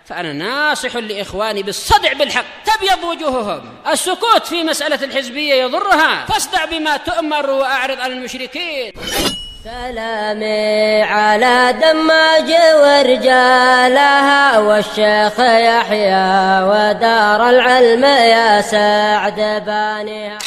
فأنا ناصح لإخواني بالصدع بالحق. تبيض وجوههم، السكوت في مسألة الحزبية يضرها، فاصدع بما تؤمر وأعرض عن المشركين. سلامي على دماج ورجالها والشيخ يحيى ودار العلم يا سعد بانيها.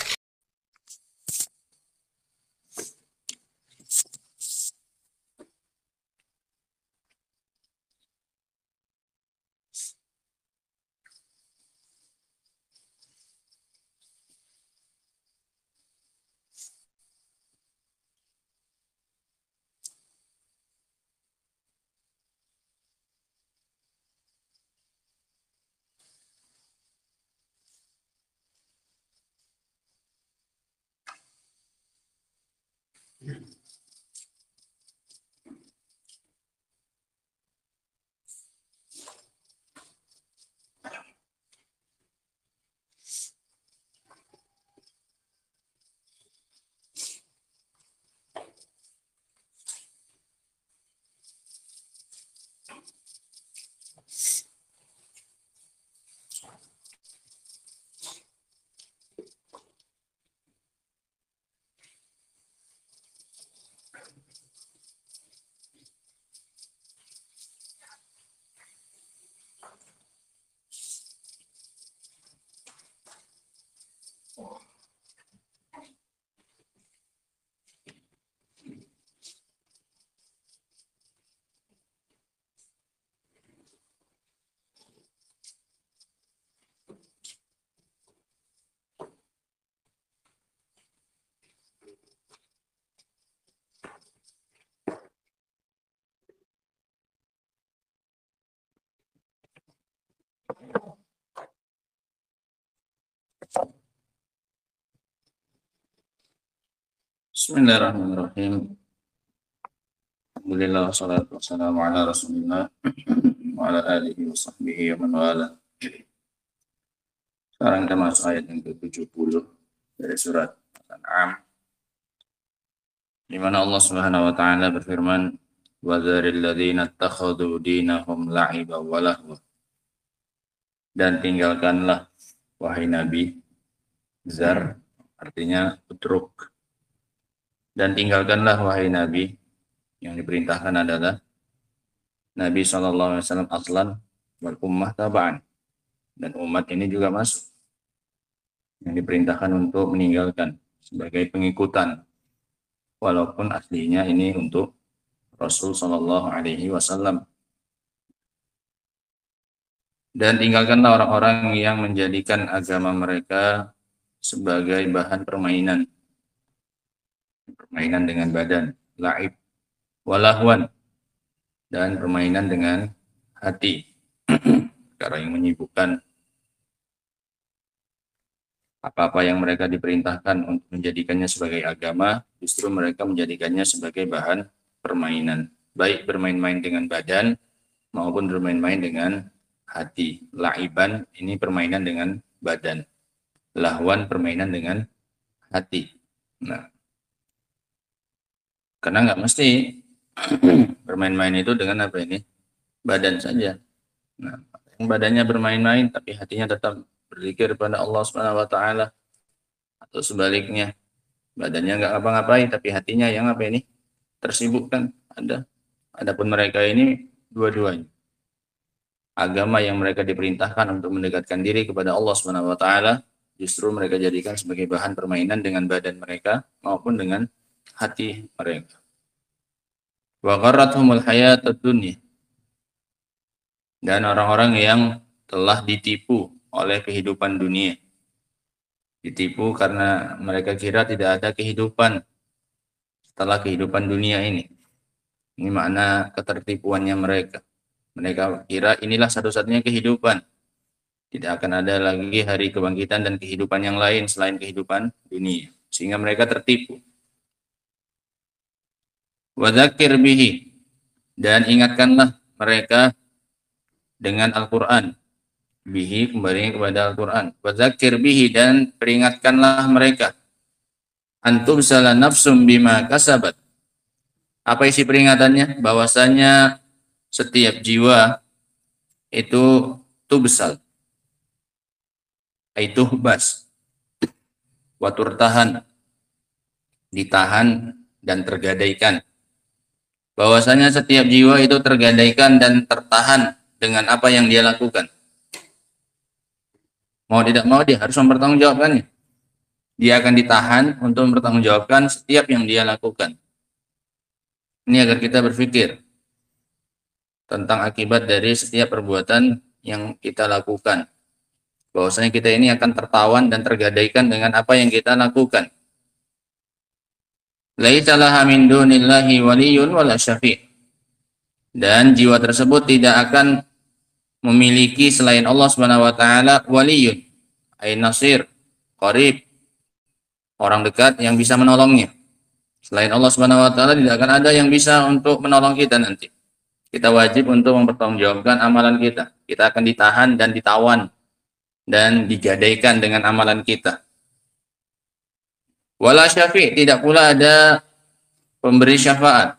Bismillahirrahmanirrahim. Alhamdulillah wassalatu wassalamu ala Rasulillah wa ala alihi wa sahbihi wa man wala. Sekarang kita masuk ayat yang ke-70 dari surat Al-An'am, di mana Allah Subhanahu wa taala berfirman, "Wa dzaril ladzina ittakhadhu dinahum la'iban wa lahwa." Dan tinggalkanlah wahai Nabi, zar artinya utruk. Dan tinggalkanlah wahai Nabi, yang diperintahkan adalah Nabi SAW aslan wal ummah taba'an, dan umat ini juga masuk, yang diperintahkan untuk meninggalkan sebagai pengikutan, walaupun aslinya ini untuk Rasul SAW. Dan tinggalkanlah orang-orang yang menjadikan agama mereka sebagai bahan permainan dengan badan, la'ib, walahwan, dan permainan dengan hati, perkara yang menyibukkan. Apa-apa yang mereka diperintahkan untuk menjadikannya sebagai agama, justru mereka menjadikannya sebagai bahan permainan, baik bermain-main dengan badan maupun bermain-main dengan hati. La'iban ini permainan dengan badan, lahwan permainan dengan hati. Nah, karena nggak mesti bermain-main itu dengan apa ini? Badan saja. Nah, yang badannya bermain-main tapi hatinya tetap berzikir kepada Allah Subhanahu wa taala, atau sebaliknya, badannya nggak ngapa-ngapain tapi hatinya yang apa ini? Tersibukkan. Ada. Adapun mereka ini dua-duanya. Agama yang mereka diperintahkan untuk mendekatkan diri kepada Allah Subhanahu wa taala, justru mereka jadikan sebagai bahan permainan dengan badan mereka maupun dengan hati mereka. Wa gharrathumul hayatud dunya. Dan orang-orang yang telah ditipu oleh kehidupan dunia. Ditipu karena mereka kira tidak ada kehidupan setelah kehidupan dunia ini. Ini makna ketertipuannya mereka. Mereka kira inilah satu-satunya kehidupan. Tidak akan ada lagi hari kebangkitan dan kehidupan yang lain selain kehidupan dunia. Sehingga mereka tertipu. Wadzakir bihi, dan ingatkanlah mereka dengan Al-Quran. Bihi kembali kepada Al-Quran. Wadzakir bihi, dan peringatkanlah mereka. Antum salah nafsum bima kasabat. Apa isi peringatannya? Bahwasanya setiap jiwa itu tubsal, itu bas, waturtahan, ditahan dan tergadaikan. Bahwasanya setiap jiwa itu tergadaikan dan tertahan dengan apa yang dia lakukan. Mau tidak mau dia harus mempertanggungjawabkannya. Dia akan ditahan untuk mempertanggungjawabkan setiap yang dia lakukan. Ini agar kita berpikir tentang akibat dari setiap perbuatan yang kita lakukan. Bahwasanya kita ini akan tertawan dan tergadaikan dengan apa yang kita lakukan. Laisa laha min dunillahi waliyyun wala syafi'. Dan jiwa tersebut tidak akan memiliki selain Allah Subhanahu wa taala waliyun, ay nasir, qarib, orang dekat yang bisa menolongnya. Selain Allah Subhanahu wa taala tidak akan ada yang bisa untuk menolong kita nanti. Kita wajib untuk mempertanggungjawabkan amalan kita. Kita akan ditahan dan ditawan dan digadaikan dengan amalan kita. Wala syafi', tidak pula ada pemberi syafaat.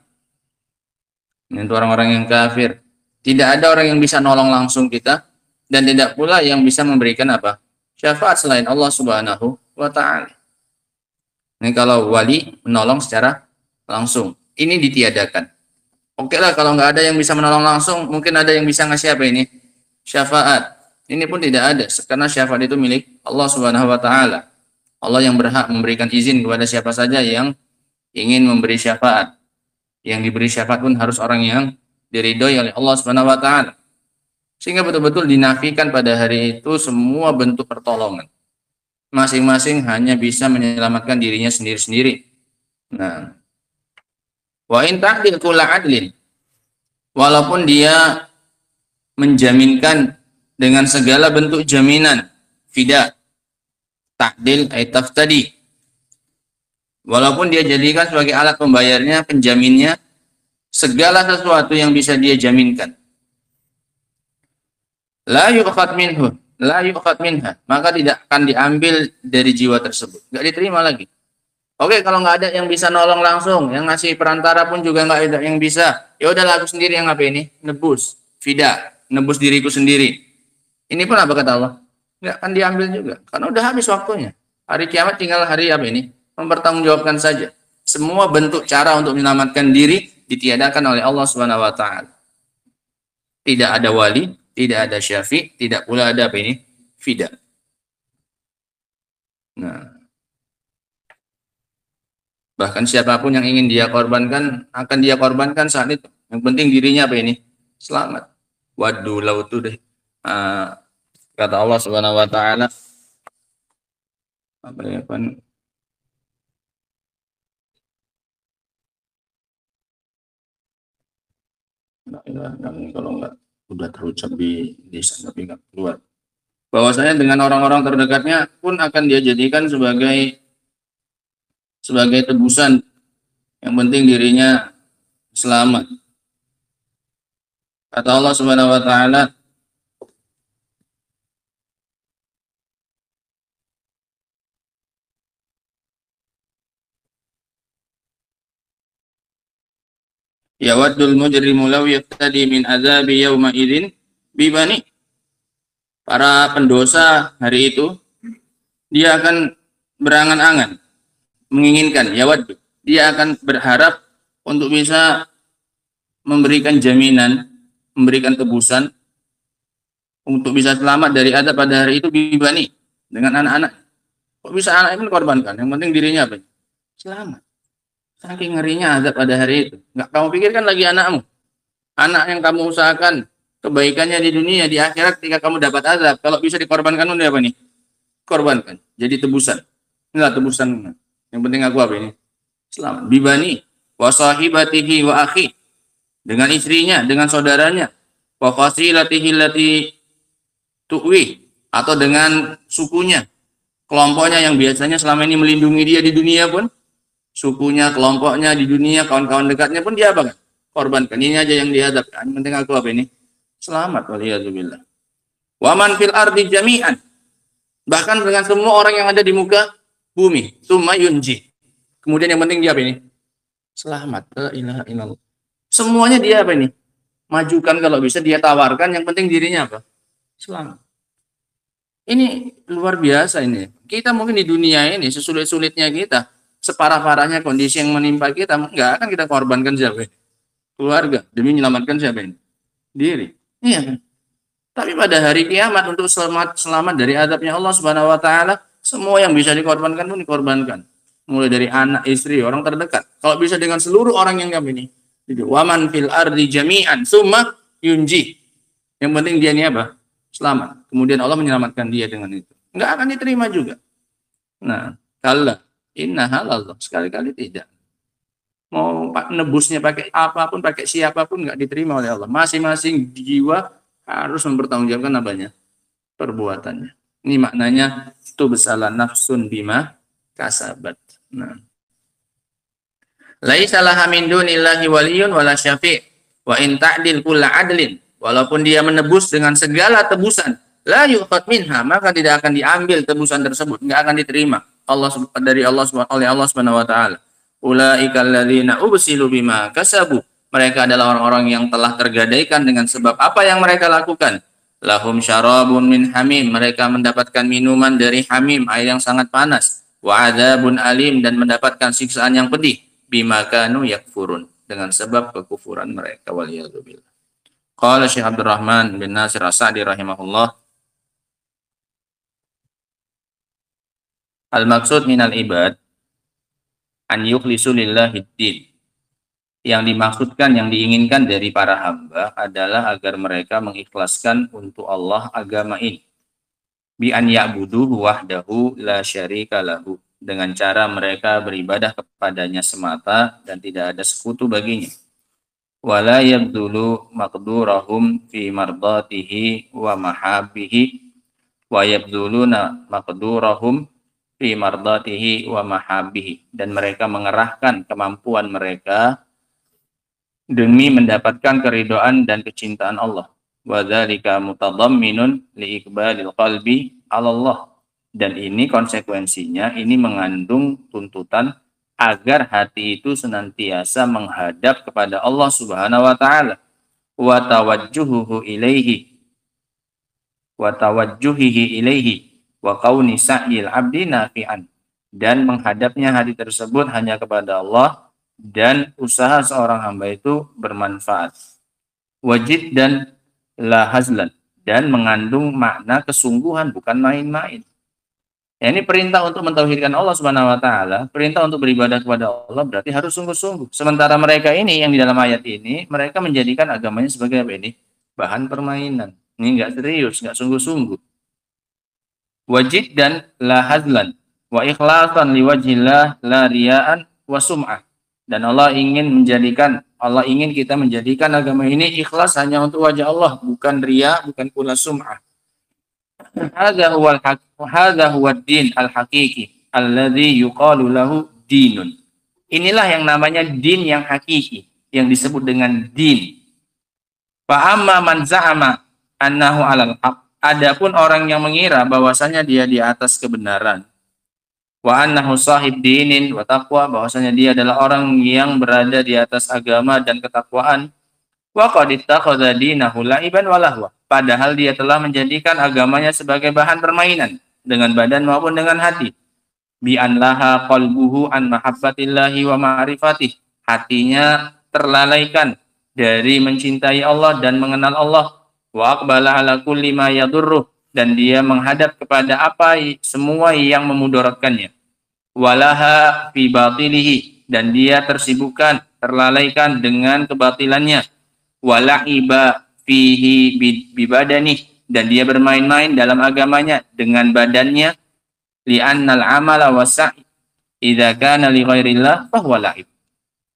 Ini untuk orang-orang yang kafir. Tidak ada orang yang bisa nolong langsung kita dan tidak pula yang bisa memberikan apa? Syafaat selain Allah Subhanahu wa taala. Ini kalau wali menolong secara langsung, ini ditiadakan. Oke lah, kalau nggak ada yang bisa menolong langsung, mungkin ada yang bisa ngasih apa ini? Syafaat. Ini pun tidak ada, karena syafaat itu milik Allah Subhanahu wa taala. Allah yang berhak memberikan izin kepada siapa saja yang ingin memberi syafaat. Yang diberi syafaat pun harus orang yang diridhoi oleh Allah Subhanahu wa taala. Sehingga betul-betul dinafikan pada hari itu semua bentuk pertolongan. Masing-masing hanya bisa menyelamatkan dirinya sendiri-sendiri. Nah, wa in ta'dil kulla adlin, walaupun dia menjaminkan dengan segala bentuk jaminan, fida, ta'dil ay taftadi, walaupun dia jadikan sebagai alat pembayarnya, penjaminnya, segala sesuatu yang bisa dia jaminkan, la yu'khad minhu, la yu'khad minha, maka tidak akan diambil dari jiwa tersebut, nggak diterima lagi. Oke, kalau nggak ada yang bisa nolong langsung, yang ngasih perantara pun juga nggak ada yang bisa, ya udahlah aku sendiri yang apa ini, nebus, fida, nebus diriku sendiri. Ini pun apa kata Allah? Nggak akan diambil juga, karena udah habis waktunya. Hari kiamat tinggal hari apa ini? Mempertanggungjawabkan saja. Semua bentuk cara untuk menyelamatkan diri ditiadakan oleh Allah Subhanahu wa taala. Tidak ada wali, tidak ada syafi', tidak pula ada apa ini? Fida. Nah, bahkan siapapun yang ingin dia korbankan akan dia korbankan saat itu. Yang penting dirinya apa ini? Selamat. Waddu law tudh. Kata Allah Subhanahu wa taala apa ya kan? Kalau enggak udah terucap di lisan tapi enggak keluar. Bahwasanya dengan orang-orang terdekatnya pun akan dia jadikan sebagai tebusan. Yang penting dirinya selamat. Kata Allah Subhanahu wa taala, yawaddul mujrimu law yaftadi min azabi yauma idzin bibani. Para pendosa hari itu dia akan berangan-angan, menginginkan, yawaddu, dia akan berharap untuk bisa memberikan jaminan, memberikan tebusan untuk bisa selamat dari azab pada hari itu bibani, dengan anak-anak. Kok bisa anak itu korbankan? Yang penting dirinya apa? Selamat. Saking ngerinya azab pada hari itu. Nggak kamu pikirkan lagi anakmu. Anak yang kamu usahakan kebaikannya di dunia, di akhirat ketika kamu dapat azab, kalau bisa dikorbankan udah apa nih? Korbankan. Jadi tebusan. Inilah tebusan. Yang penting aku apa ini? Selamat. Bibani wa sahibatihi wa akhi. Dengan istrinya, dengan saudaranya. Wa fasilatihi allati tu'wi, atau dengan sukunya, kelompoknya yang biasanya selama ini melindungi dia di dunia pun, sukunya, kelompoknya di dunia, kawan-kawan dekatnya pun dia apa kan? Korbankan. Ini aja yang dihadapkan. Yang penting aku apa ini? Selamat. Waliyadzubillah. Wa man fil ardi jami'an. Bahkan dengan semua orang yang ada di muka bumi. Tsumma yunji. Kemudian yang penting dia apa ini? Selamat. La ilaha illallah. Semuanya dia apa ini? majukan kalau bisa dia tawarkan, yang penting dirinya apa? Selamat. Ini luar biasa ini. Kita mungkin di dunia ini sesulit-sulitnya kita, separah-parahnya kondisi yang menimpa kita, enggak akan kita korbankan siapa? Keluarga demi menyelamatkan siapa ini? Diri. Iya kan? Tapi pada hari kiamat untuk selamat dari azabnya Allah Subhanahu wa taala, semua yang bisa dikorbankan pun dikorbankan. Mulai dari anak, istri, orang terdekat. Kalau bisa dengan seluruh orang yang kami ini. Waman fil ardi jami'an summa yunji. Yang penting dia ini apa? Selamat. Kemudian Allah menyelamatkan dia dengan itu. Enggak akan diterima juga. Nah, kalla inna halallah, sekali-kali tidak. Mau nebusnya pakai apapun, pakai siapapun enggak diterima oleh Allah. Masing-masing jiwa harus mempertanggungjawabkan apanya? Perbuatannya. Ini maknanya tu besalah nafsun bima kasabat. Nah. Laisa laha min dunillahi waliyun wala syafi' wa in ta'dil kulla adlin. Walaupun dia menebus dengan segala tebusan, la yu'khad minha, maka tidak akan diambil tebusan tersebut, enggak akan diterima oleh Allah Subhanahu wa taala. Ulaikal ladzina ubsilu bima kasabu. Mereka adalah orang-orang yang telah tergadaikan dengan sebab apa yang mereka lakukan. Lahum syarabun min hamim, mereka mendapatkan minuman dari hamim, air yang sangat panas. Wa adzabun alim, dan mendapatkan siksaan yang pedih. Bima kanu yakfurun, dengan sebab kekufuran mereka. Waliyadzubillah. Qala Syekh Abdurrahman bin Nasir As-Sa'di rahimahullah, al-maksud minal ibad an yukhlisu lillahi din. Yang dimaksudkan, yang diinginkan dari para hamba adalah agar mereka mengikhlaskan untuk Allah agama ini. Bi an ya'buduhu wahdahu la syarika lahu, dengan cara mereka beribadah kepadanya semata dan tidak ada sekutu baginya. Wala yabdulu maqdurahum fi mardatihi wa mahabbihi wa yabduluna maqdurahum fi mardatihi wa mahabbihi, dan mereka mengerahkan kemampuan mereka demi mendapatkan keridhaan dan kecintaan Allah. Wa dzalika mutadamminun li iqbalil qalbi 'ala Allah, dan ini konsekuensinya, ini mengandung tuntutan agar hati itu senantiasa menghadap kepada Allah Subhanahu wa taala, wa tawajjuhuhu ilaihi wa tawajjuhihi ilaihi wa kauni sa'il abdi nafi'an, dan menghadapnya hati tersebut hanya kepada Allah dan usaha seorang hamba itu bermanfaat. Wajid dan la hazlan, dan mengandung makna kesungguhan, bukan main-main. Ya, ini perintah untuk mentauhidkan Allah Subhanahu wa taala, perintah untuk beribadah kepada Allah, berarti harus sungguh-sungguh. Sementara mereka ini yang di dalam ayat ini, mereka menjadikan agamanya sebagai apa ini? Bahan permainan. Ini enggak serius, enggak sungguh-sungguh. Wajid dan la hazlan wa ikhlasan liwajhillah la riya'an wa sum'ah. Dan Allah ingin kita menjadikan agama ini ikhlas hanya untuk wajah Allah, bukan riya, bukan pula sum'ah. Hadza huwa ad-din al-haqiqi alladzi yuqalu lahu dinun. Inilah yang namanya din yang hakiki, yang disebut dengan din. Fa amma man za'ama annahu 'alal haq, adapun orang yang mengira bahwasanya dia di atas kebenaran, wa annahu sahib dinin wa taqwa, bahwasanya dia adalah orang yang berada di atas agama dan ketakwaan, wa qad ittakhadha dinahu la'iban wa lahwa, padahal dia telah menjadikan agamanya sebagai bahan permainan dengan badan maupun dengan hati. Bi an laha qalbuhu an mahabbatillahi wa ma'rifatih, hatinya terlalaikan dari mencintai Allah dan mengenal Allah. Wa aqbala ala kulli ma yadurruh, dan dia menghadap kepada apa semua yang memudaratkannya. Walaha fi batilihi, dan dia tersibukkan, terlalaikan dengan kebatilannya. Wala'iba fihi bibadanih, dan dia bermain-main dalam agamanya dengan badannya. Li'annal amala wasa' idza kana li ghairillah fa huwa la'ib.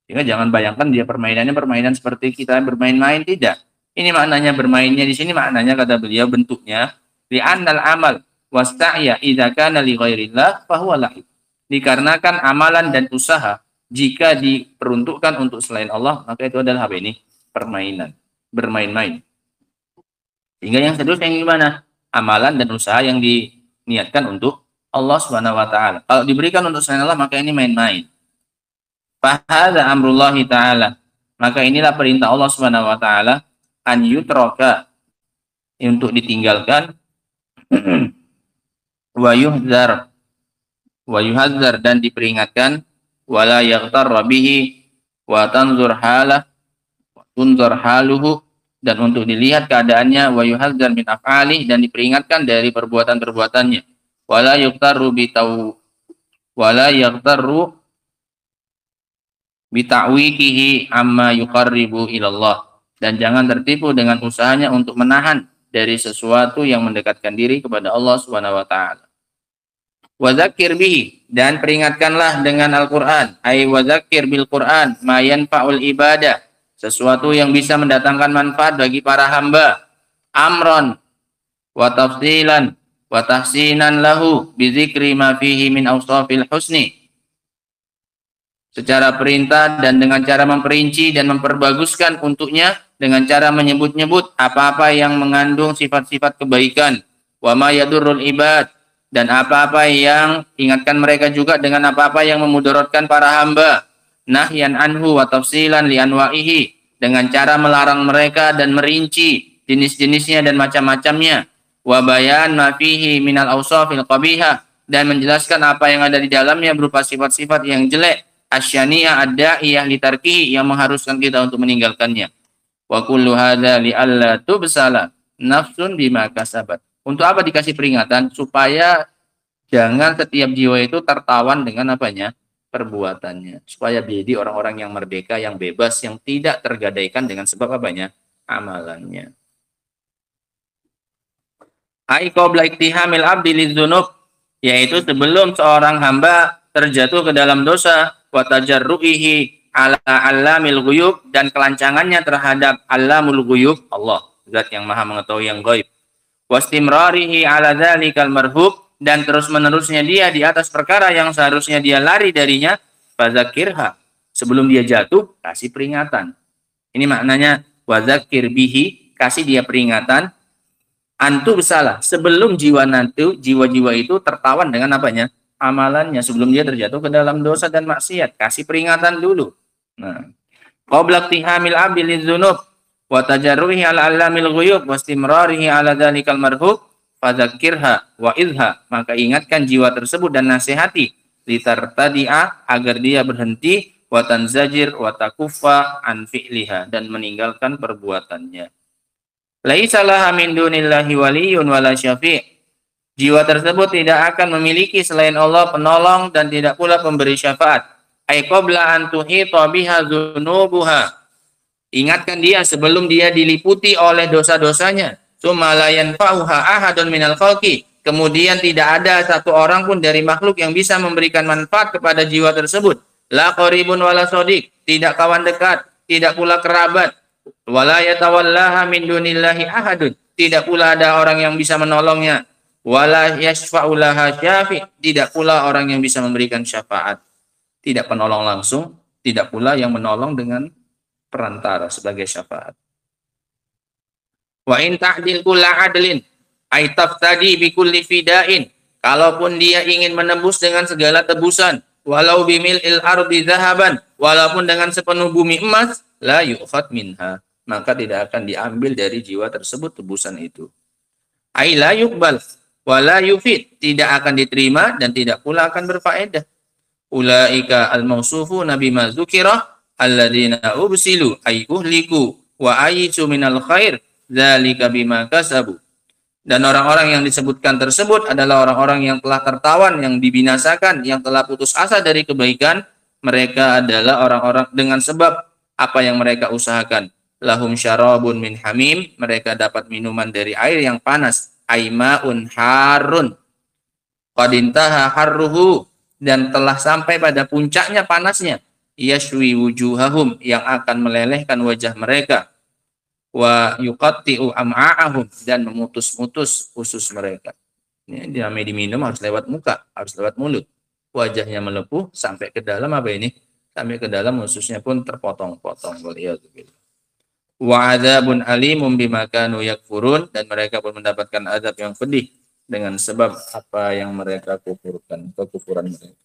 Sehingga jangan bayangkan dia permainannya permainan seperti kita bermain-main, tidak. Ini maknanya bermainnya di sini, maknanya kata beliau bentuknya li'annal amal wasta'ya idza kana li ghairillah fa huwa la'ib. Dikarenakan amalan dan usaha jika diperuntukkan untuk selain Allah, maka itu adalah apa ini? Permainan, bermain-main. Sehingga yang serius yang gimana? Amalan dan usaha yang diniatkan untuk Allah Subhanahu wa taala. Kalau diberikan untuk selain Allah, maka ini main-main. Fa hadza amrullahi taala, maka inilah perintah Allah Subhanahu wa taala, an yutraka, untuk ditinggalkan, wa yuhdzar dan diperingatkan, wala yaghtarra bihi wa tunzur haluhu, dan untuk dilihat keadaannya, wa yuhadzar min af'ali, dan diperingatkan dari perbuatan-perbuatannya, wala yaghtarru bita'wikihi amma yuqarribu ilallah, dan jangan tertipu dengan usahanya untuk menahan dari sesuatu yang mendekatkan diri kepada Allah Subhanahu wa taala. Wa dzakir bihi, dan peringatkanlah dengan Al-Qur'an, ay wa dzakir bil Qur'an ma yanfa'ul ibadah, sesuatu yang bisa mendatangkan manfaat bagi para hamba, amron wa tafsilan wa tahsinan lahu bi dzikri ma fihi min awsafil husni, secara perintah dan dengan cara memperinci dan memperbaguskan untuknya dengan cara menyebut-nyebut apa-apa yang mengandung sifat-sifat kebaikan, wa ma yadurrul ibad, dan apa-apa yang ingatkan mereka juga dengan apa-apa yang memudaratkan para hamba, nahyan anhu wa tafsilan li anwa'ihi, dengan cara melarang mereka dan merinci jenis-jenisnya dan macam-macamnya, wa bayan ma fihi minal awsafil qabihah, dan menjelaskan apa yang ada di dalamnya berupa sifat-sifat yang jelek, asyani'ah ad-da'iyah litarkihi, yang mengharuskan kita untuk meninggalkannya. Wa kullu hadza li alla tubsala nafsun bima kasabat. Untuk apa dikasih peringatan? Supaya jangan setiap jiwa itu tertawan dengan apanya? Perbuatannya. Supaya menjadi orang-orang yang merdeka, yang bebas, yang tidak tergadaikan dengan sebab apanya? Amalannya. Ai qabla iktihamil abdi lidzunub, yaitu sebelum seorang hamba terjatuh ke dalam dosa, wa tajarruihi ala alamil ghuyub, dan kelancangannya terhadap alamul ghuyub, Allah, zat yang maha mengetahui yang gaib, wastimrarihi ala dzalikal marhub, dan terus-menerusnya dia di atas perkara yang seharusnya dia lari darinya, fadzakirha, sebelum dia jatuh kasih peringatan. Ini maknanya wadzakir bihi, kasih dia peringatan, antu bersalah, sebelum jiwa-jiwa itu tertawan dengan apanya? Amalannya, sebelum dia terjatuh ke dalam dosa dan maksiat, kasih peringatan dulu. Nah, qabla ihtihamil abdi lidzunub wa tajarruhi ala alamil ghuyub wastimrarihi ala dzalikal marhub fadzakirha wa idha, maka ingatkan jiwa tersebut dan nasihati, litartadi'a, agar dia berhenti, wa tanzajir wa takuffa an fi'liha, dan meninggalkan perbuatannya. Laisa laha min dunillahi waliyyun wala syafi', jiwa tersebut tidak akan memiliki selain Allah penolong dan tidak pula pemberi syafaat. Ai qabla an tuhita biha dzunubuha, ingatkan dia sebelum dia diliputi oleh dosa-dosanya. Tsumma la yanfa'uha ahadun minal khalqi, kemudian tidak ada satu orang pun dari makhluk yang bisa memberikan manfaat kepada jiwa tersebut. La qaribun wala shadiq, tidak kawan dekat, tidak pula kerabat. Wala yatawallaha min dunillahi ahadun, tidak pula ada orang yang bisa menolongnya. Wala yashfa'u laha syafi', tidak pula orang yang bisa memberikan syafaat. Tidak penolong langsung, tidak pula yang menolong dengan perantara sebagai syafaat. Wa in ta'dil kulla adlin ay taftadi bi kulli fida'in, kalaupun dia ingin menembus dengan segala tebusan, walau bimil'il ardi zahaban, walaupun dengan sepenuh bumi emas, la yu'khad minha, maka tidak akan diambil dari jiwa tersebut tebusan itu. Ay la yuqbal wa la yufid, tidak akan diterima dan tidak pula akan berfaedah. Ulaika al-mawsufuna bima dzukira alladzina ubsilu ay uhliku wa ayisu minal khair dzalika bima kasabu, dan orang-orang yang disebutkan tersebut adalah orang-orang yang telah tertawan, yang dibinasakan, yang telah putus asa dari kebaikan. Mereka adalah orang-orang dengan sebab apa yang mereka usahakan. Lahum syarabun min hamim, mereka dapat minuman dari air yang panas. Aimaun harun qadintaha harruhu, dan telah sampai pada puncaknya panasnya. Yashwi wujuhahum, yang akan melelehkan wajah mereka. Wa yuqatti'u am'a'ahum, dan memutus-mutus usus mereka. Ini namanya diminum harus lewat muka, harus lewat mulut. Wajahnya melepuh sampai ke dalam apa ini? Sampai ke dalam ususnya pun terpotong-potong. Wa adzabun alimum bima kanu yakfurun, dan mereka pun mendapatkan azab yang pedih dengan sebab apa yang mereka kufurkan, kekufuran mereka.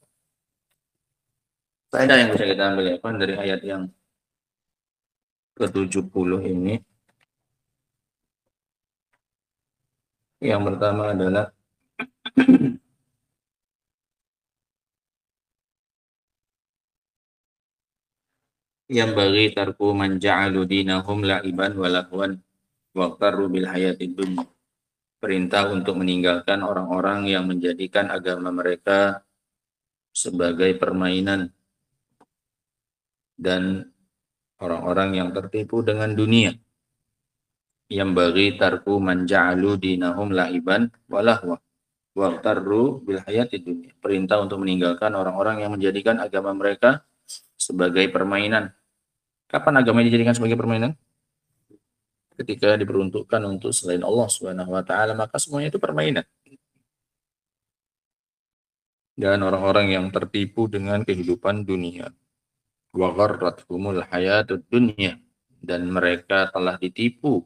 Faedah yang bisa kita ambil dari ayat yang ke-70 ini, Yang pertama adalah yang bagi tarku man ja'alu dinahum la'iban wa lahwan waqtarru bil hayatid dunya. Perintah untuk meninggalkan orang-orang yang menjadikan agama mereka sebagai permainan dan orang-orang yang tertipu dengan dunia. Yang bagi tarku man ja'alu dinahum la'iban wa lahwa waqtarru bil hayatid dunya. Perintah untuk meninggalkan orang-orang yang menjadikan agama mereka sebagai permainan. Kapan agama dijadikan sebagai permainan? Ketika diperuntukkan untuk selain Allah Subhanahu wa taala, maka semuanya itu permainan. Dan orang-orang yang tertipu dengan kehidupan dunia. Wa gharrathumul hayatud dunya, dan mereka telah ditipu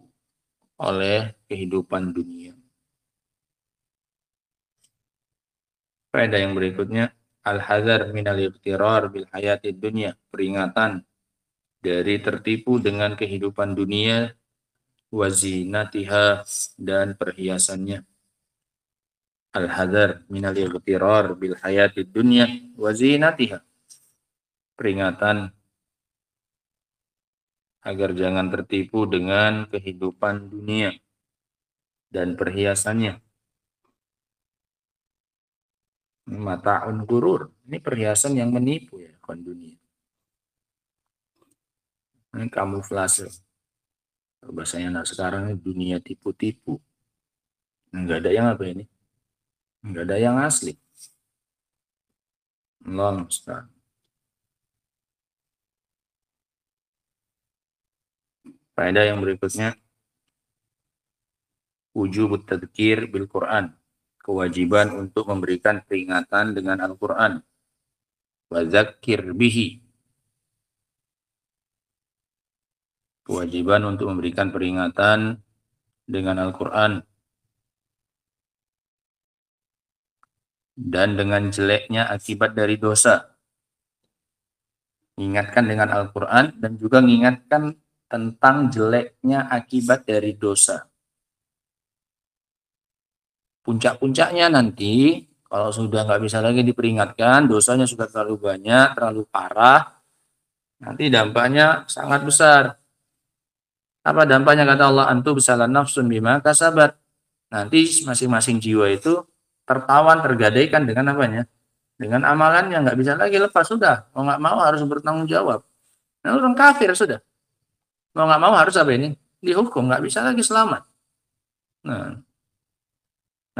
oleh kehidupan dunia. Faedah yang berikutnya, al-hadzar minal ightirar bil hayatid dunya, peringatan dari tertipu dengan kehidupan dunia, wazinatiha, dan perhiasannya. Al-hadzar minal ightirar bil hayatid dunya wazinatiha, peringatan agar jangan tertipu dengan kehidupan dunia dan perhiasannya. Mata'un gurur, ini perhiasan yang menipu ya, kan dunia. Ini kamuflase. Bahasanya anak sekarang ini dunia tipu-tipu. Enggak ada yang apa ini? Enggak ada yang asli. Allah musta'an. Faedah yang berikutnya, wujub tadzkir bil Quran, kewajiban untuk memberikan peringatan dengan Al-Quran. Wa dzakir bihi, kewajiban untuk memberikan peringatan dengan Al-Quran. Dan dengan jeleknya akibat dari dosa. Ingatkan dengan Al-Quran dan juga mengingatkan tentang jeleknya akibat dari dosa. Puncak-puncaknya nanti, kalau sudah nggak bisa lagi diperingatkan, dosanya sudah terlalu banyak, terlalu parah, nanti dampaknya sangat besar. Apa dampaknya kata Allah? Antu bisalan nafsun bima kasabat. Nanti masing-masing jiwa itu tertawan, tergadaikan dengan apanya? Dengan amalannya, nggak bisa lagi lepas, sudah. Mau nggak mau harus bertanggung jawab. Nah, orang kafir sudah. Mau nggak mau harus apa ini? Dihukum, nggak bisa lagi selamat. Nah,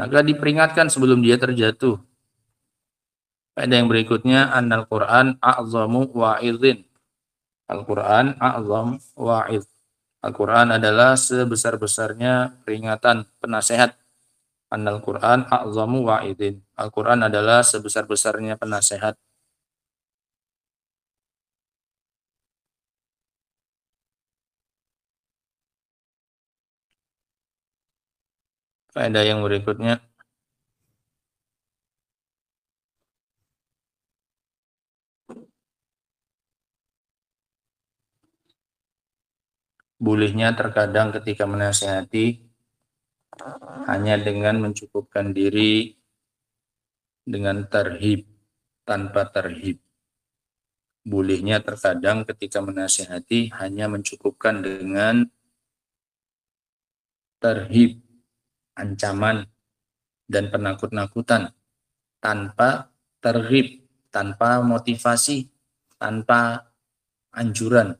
maka diperingatkan sebelum dia terjatuh. Ada yang berikutnya, annal Qur'an a'zamu wa'idhin. Al-Quran a'zam wa'idh. Al-Quran adalah sebesar-besarnya peringatan, penasehat. Annal Quran a'zamu wa'idhin. Al-Quran adalah sebesar-besarnya penasehat. Faedah yang berikutnya, bolehnya terkadang ketika menasihati hanya dengan mencukupkan diri dengan tarhib, tanpa tarhib. Bolehnya terkadang ketika menasihati hanya mencukupkan dengan tarhib, ancaman dan penakut-nakutan, tanpa tarhib, tanpa motivasi, tanpa anjuran.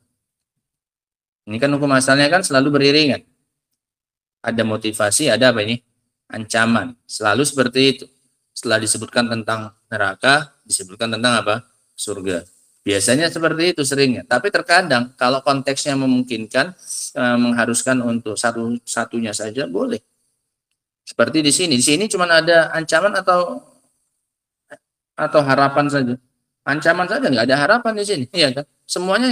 Ini kan hukum asalnya kan selalu beriringan. Ada motivasi, ada apa ini? Ancaman. Selalu seperti itu. Setelah disebutkan tentang neraka, disebutkan tentang apa? Surga. Biasanya seperti itu seringnya. Tapi terkadang kalau konteksnya memungkinkan, mengharuskan untuk satu-satunya saja, boleh. Seperti di sini. Di sini cuma ada ancaman atau harapan saja. Ancaman saja, nggak ada harapan di sini. Iya kan? Semuanya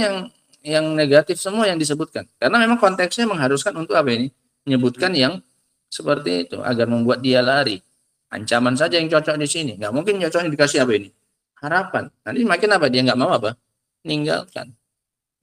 yang negatif semua yang disebutkan. Karena memang konteksnya mengharuskan untuk apa ini? Menyebutkan yang seperti itu agar membuat dia lari. Ancaman saja yang cocok di sini. Nggak mungkin cocoknya dikasih apa ini? Harapan. Nanti makin apa? Dia nggak mau apa? Ninggalkan.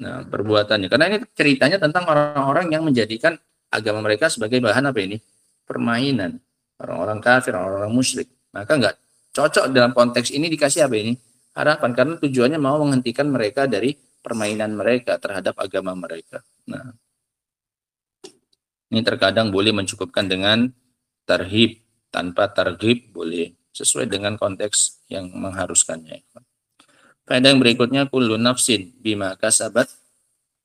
Nah, perbuatannya. Karena ini ceritanya tentang orang-orang yang menjadikan agama mereka sebagai bahan apa ini? Permainan. orang-orang kafir, orang-orang musyrik. Maka nggak cocok dalam konteks ini dikasih apa ini? Harapan, karena tujuannya mau menghentikan mereka dari permainan mereka terhadap agama mereka. Nah, ini terkadang boleh mencukupkan dengan tarhib, tanpa targhib boleh, sesuai dengan konteks yang mengharuskannya. Faedah yang berikutnya, kullu nafsin bima kasabat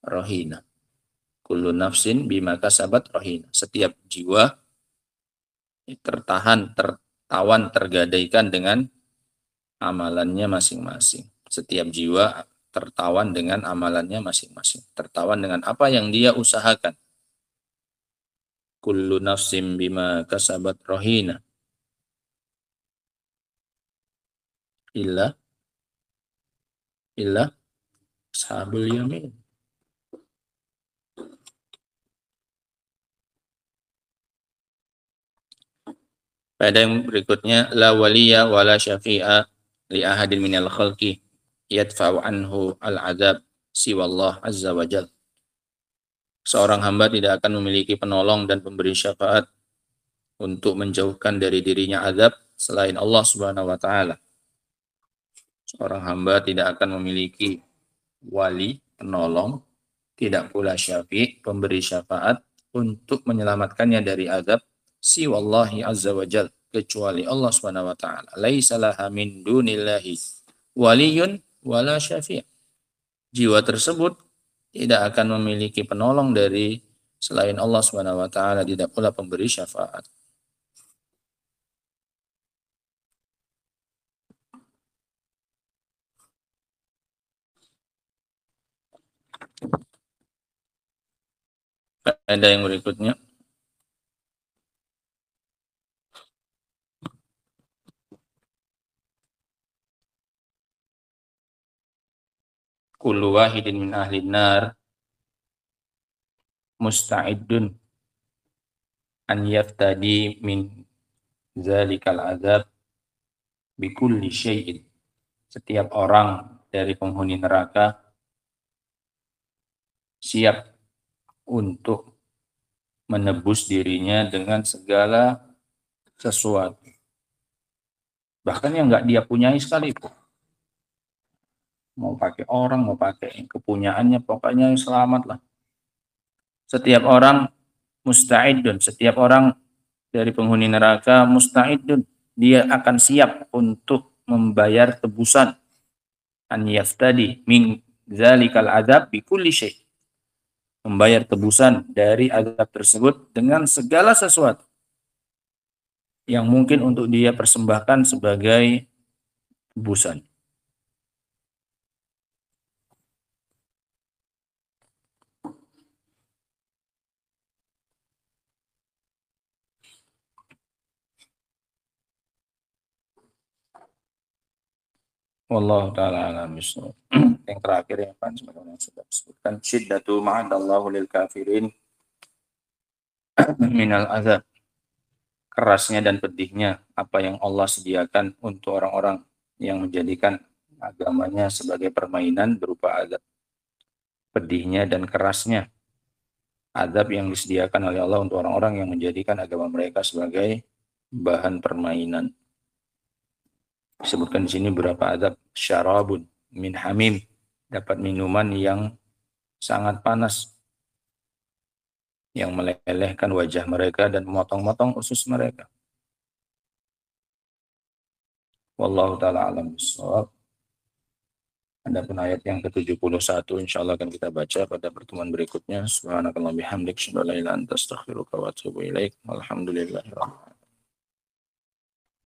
rohina. Kullu nafsin bima kasabat rohina. Setiap jiwa tertawan, tergadaikan dengan amalannya masing-masing. Setiap jiwa tertawan dengan amalannya masing-masing. Tertawan dengan apa yang dia usahakan. Kullu nafsin bima kasabat rohina. Illa ashabul yamin. Pada yang berikutnya, la waliya wala syafi'a li ahadin minal khalqi yadfa'u anhu al-'adzab siwallah azza wa jalla. Seorang hamba tidak akan memiliki penolong dan pemberi syafaat untuk menjauhkan dari dirinya azab selain Allah Subhanahu wa taala. Seorang hamba tidak akan memiliki wali, penolong, tidak pula syafi', pemberi syafaat untuk menyelamatkannya dari azab si wallahi azza wa jal, kecuali Allah Subhanahu wa taala. Laisa laha min dunillahi waliyun wala syafi'. Jiwa tersebut tidak akan memiliki penolong dari selain Allah Subhanahu wa taala, tidak pula pemberi syafaat. Ada yang berikutnya. Kullu wahidin min ahli nar musta'idun an yaftadi min zalikal azab bikulli syai'in. Setiap orang dari penghuni neraka siap untuk menebus dirinya dengan segala sesuatu. Bahkan yang nggak dia punyai sekalipun. Mau pakai orang, mau pakai kepunyaannya, pokoknya selamat lah. Setiap orang musta'idun, setiap orang dari penghuni neraka musta'idun, dia akan siap untuk membayar tebusan. An yaftadi min zalikal adab bi kulli syai'. Membayar tebusan dari azab tersebut dengan segala sesuatu yang mungkin untuk dia persembahkan sebagai tebusan. Wallahu ta'ala alam bisawab. Yang terakhir yang Pak sebagaimana sudah disebutkan, syiddatu ma'adallahu lil kafirin minal azab. Kerasnya dan pedihnya apa yang Allah sediakan untuk orang-orang yang menjadikan agamanya sebagai permainan berupa azab. Pedihnya dan kerasnya azab yang disediakan oleh Allah untuk orang-orang yang menjadikan agama mereka sebagai bahan permainan. Disebutkan di sini beberapa azab. Syarabun min hamim, dapat minuman yang sangat panas yang melelehkan wajah mereka dan memotong-motong usus mereka. Wallahu ta'ala alam bisawab. Adapun ayat yang ke-71 insyaallah akan kita baca pada pertemuan berikutnya. Subhanakallahumma bihamdik, asyhadu an la ilaha illa anta, astaghfiruka wa atubu ilaik. Alhamdulillah.